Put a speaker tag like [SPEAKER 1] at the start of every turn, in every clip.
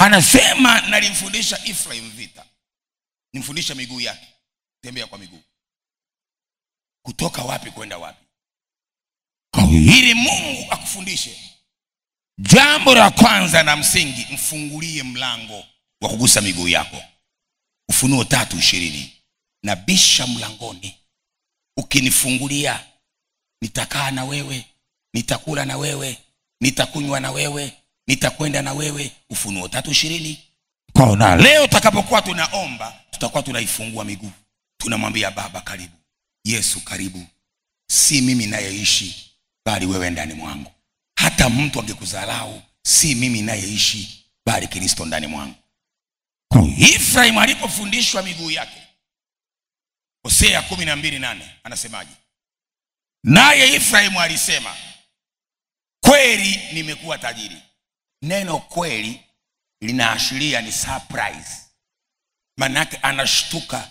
[SPEAKER 1] Anasema nalimfundisha Efraim vita, nimfundisha miguu yake, tembea kwa miguu. Kutoka wapi kwenda wapi? Ili Mungu akufundishe, jambo la kwanza na msingi, mfungulie mlango wa kugusa miguu yako. Ufunuo 3:20, nabisha mlangoni, ukinifungulia nitakaa na wewe, nitakula na wewe, nitakunywa na wewe, nitakwenda na wewe. Ufunuo 3:20. Kwa leo tutakapokuwa tunaomba, tutakuwa tunaifungua miguu, tunamwambia Baba karibu, Yesu karibu, si mimi nayeishi bali wewe ndani mwangu. Hata mtu angekudharau, si mimi nayeishi bali Kristo ndani mwangu. Kwa Efraim alipofundishwa miguu yake, Hosea 12:8 anasemaje? Naye Efraim alisema, kweli nimekuwa tajiri. Neno kweli linaashiria ni surprise. Manake anashtuka,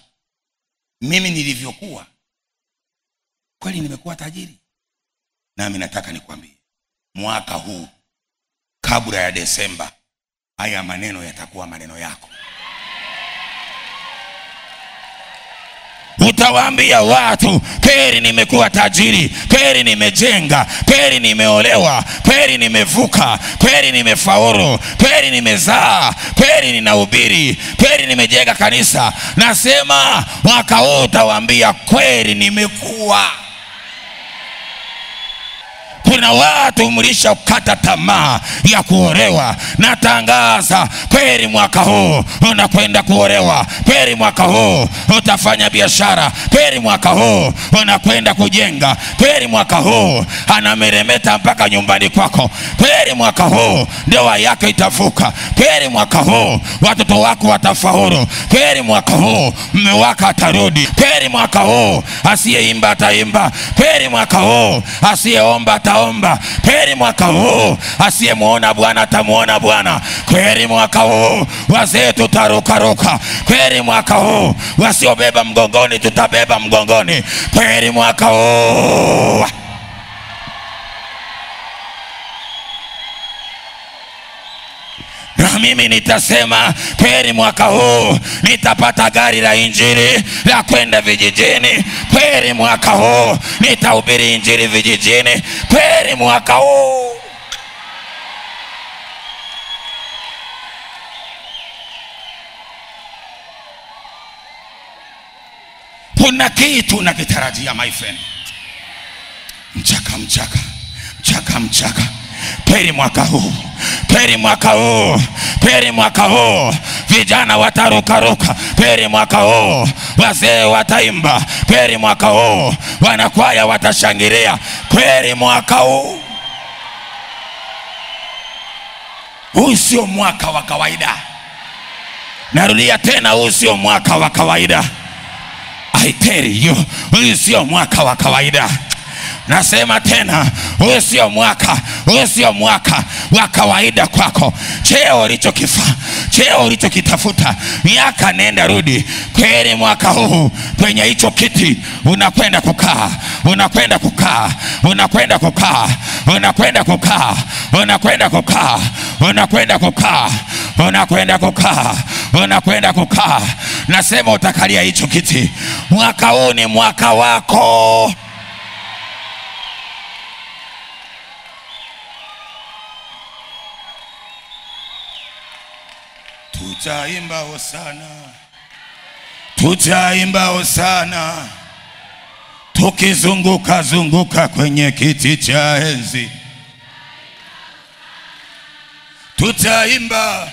[SPEAKER 1] mimi nilivyokuwa kweli nimekuwa tajiri. Nami nataka nikwambie, mwaka huu kabla ya Desemba, haya maneno yatakuwa maneno yako. Utawaambia watu, kweli nimekuwa tajiri, kweli nimejenga, kweli nimeolewa, kweli nimevuka, kweli nimefaulu, kweli nimezaa, kweli ninahubiri, kweli nimejenga kanisa. Nasema mwaka huu utawaambia kweli nimekuwa. Kuna watu mlisha kukata tamaa ya kuolewa. Natangaza kweli mwaka huu unakwenda kuolewa, kweli mwaka huu utafanya biashara, kweli mwaka huu unakwenda kujenga, kweli mwaka huu anameremeta mpaka nyumbani kwako, kweli mwaka huu ndoa yako itavuka, kweli mwaka huu watoto wako watafaulu, kweli mwaka huu mume wako atarudi, kweli mwaka huu asiyeimba ataimba, kweli mwaka huu asiyeomba ataomba, kweli mwaka huu asiyemuona Bwana atamuona Bwana, kweli mwaka huu wazee tutarukaruka, kweli mwaka huu wasiobeba mgongoni tutabeba mgongoni, kweli mwaka huu. Na mimi nitasema kweli mwaka huu nitapata gari la injili la kwenda vijijini, kweli mwaka huu nitahubiri injili vijijini, kweli mwaka huu. Kuna kitu nakitarajia my friend. Mchaka mchaka, mchaka mchaka, kweli mwaka huu, kweli mwaka huu, kweli mwaka huu vijana watarukaruka, kweli mwaka huu wazee wataimba, kweli mwaka huu wanakwaya watashangilia, kweli mwaka huu. Huu sio mwaka wa kawaida. Narudia tena, huu sio mwaka wa kawaida. I tell you, huu sio mwaka wa kawaida. Nasema tena, huu sio mwaka wa kawaida kwako. Cheo ulichokifa, cheo ulichokitafuta, miaka nenda rudi, kweli mwaka huu kwenye hicho kiti unakwenda kukaa, unakwenda kukaa, unakwenda kukaa, unakwenda kukaa, unakwenda kukaa, unakwenda kukaa, unakwenda kukaa, unakwenda kukaa. Nasema utakalia hicho kiti. Mwaka huu ni mwaka wako. Tutaimba hosana, tutaimba hosana, tukizunguka zunguka kwenye kiti cha enzi. Tutaimba,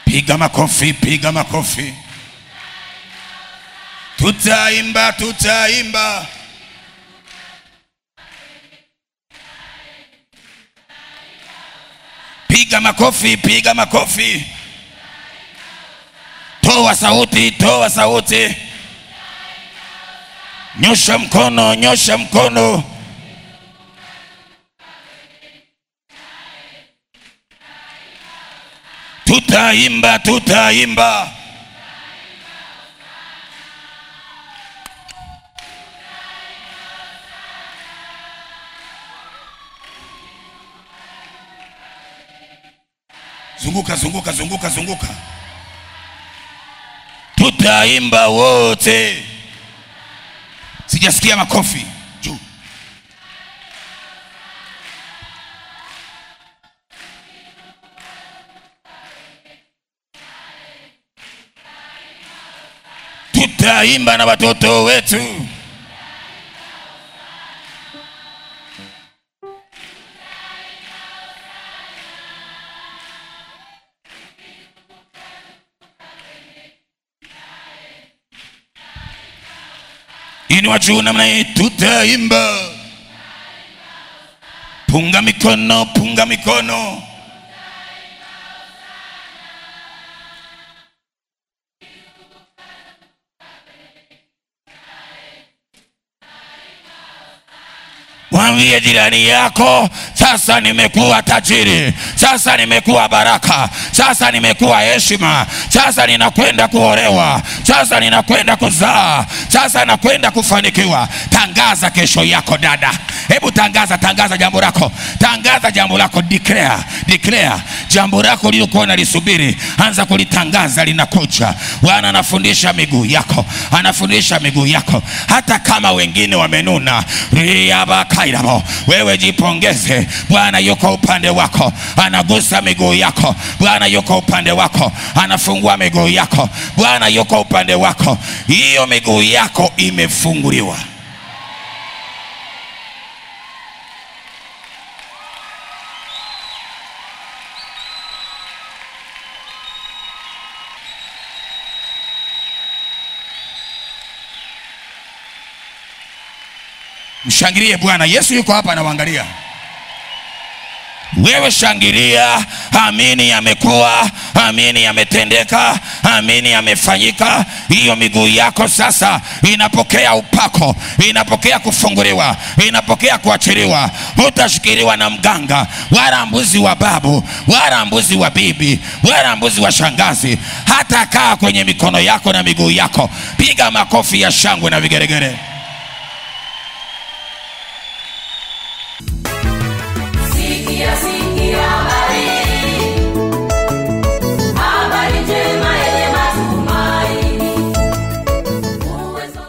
[SPEAKER 1] piga makofi, piga makofi. Tutaimba, tutaimba, piga makofi, piga makofi. Toa sauti, toa sauti. Nyosha mkono, nyosha mkono. Tutaimba, tutaimba. Zunguka, zunguka, zunguka, zunguka. Tutaimba wote. Sijasikia makofi. Juu. Tutaimba na watoto wetu. Inua juu namna hii, tutaimba. Punga mikono, punga mikono. Mwambie jirani yako, sasa nimekuwa tajiri, sasa nimekuwa baraka, sasa nimekuwa heshima, sasa ninakwenda kuolewa, sasa ninakwenda kuzaa, sasa nakwenda kufanikiwa. Tangaza kesho yako dada. Hebu tangaza jambo lako. Tangaza jambo lako, declare jambo lako lilikuwa unalisubiri. Anza kulitangaza, linakuja. Bwana anafundisha miguu yako, anafundisha miguu yako. Hata kama wengine wamenuna, wewe jipongeze. Bwana yuko upande wako, anagusa miguu yako. Bwana yuko upande wako, anafungua miguu yako. Bwana yuko upande wako, hiyo miguu yako imefunguliwa. Mshangilie Bwana. Yesu yuko hapa anawaangalia. Wewe shangilia, amini yamekuwa, amini yametendeka, amini yamefanyika. Hiyo miguu yako sasa inapokea upako, inapokea kufunguliwa, inapokea kuachiliwa. Hutashikiliwa na mganga, wala mbuzi wa babu, wala mbuzi wa bibi, wala mbuzi wa shangazi. Hata kaa kwenye mikono yako na miguu yako. Piga makofi ya shangwe na vigeregere.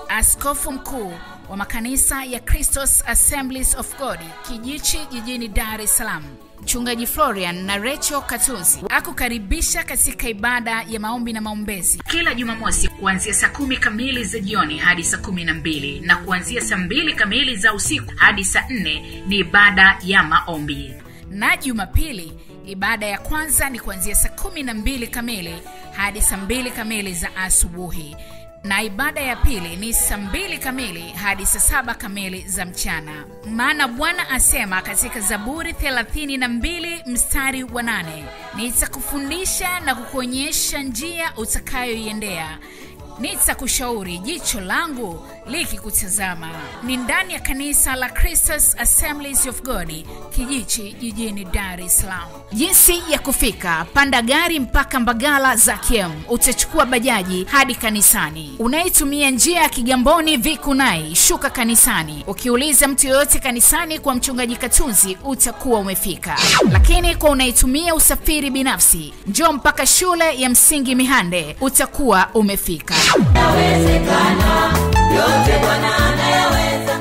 [SPEAKER 2] Askofu mkuu wa makanisa ya Christos Assemblies of God Kijichi jijini Dar es Salaam, Mchungaji Florian na Rachel Katunzi akukaribisha katika ibada ya maombi na maombezi kila Jumamosi kuanzia saa 10 kamili za jioni hadi saa 12 na kuanzia saa 2 kamili za usiku hadi saa 4 ni ibada ya maombi. Na Jumapili ibada ya kwanza ni kuanzia saa 12 kamili hadi saa 2 kamili za asubuhi. Na ibada ya pili ni saa 2 kamili hadi saa 7 kamili za mchana. Maana Bwana asema katika Zaburi 32 mstari wa 8, nitakufundisha na kukuonyesha njia utakayoiendea, nitakushauri jicho langu likikutazama. Ni ndani ya kanisa la Christos Assemblies of God Kijichi jijini Dar es Salaam. Jinsi ya kufika: panda gari mpaka Mbagala Zakiem, utachukua bajaji hadi kanisani. Unaitumia njia ya Kigamboni Vikunai, shuka kanisani. Ukiuliza mtu yoyote kanisani kwa Mchungaji Katunzi utakuwa umefika. Lakini kwa unaitumia usafiri binafsi, njoo mpaka shule ya msingi Mihande, utakuwa umefika. Yawezekana yote Bwana anayaweza.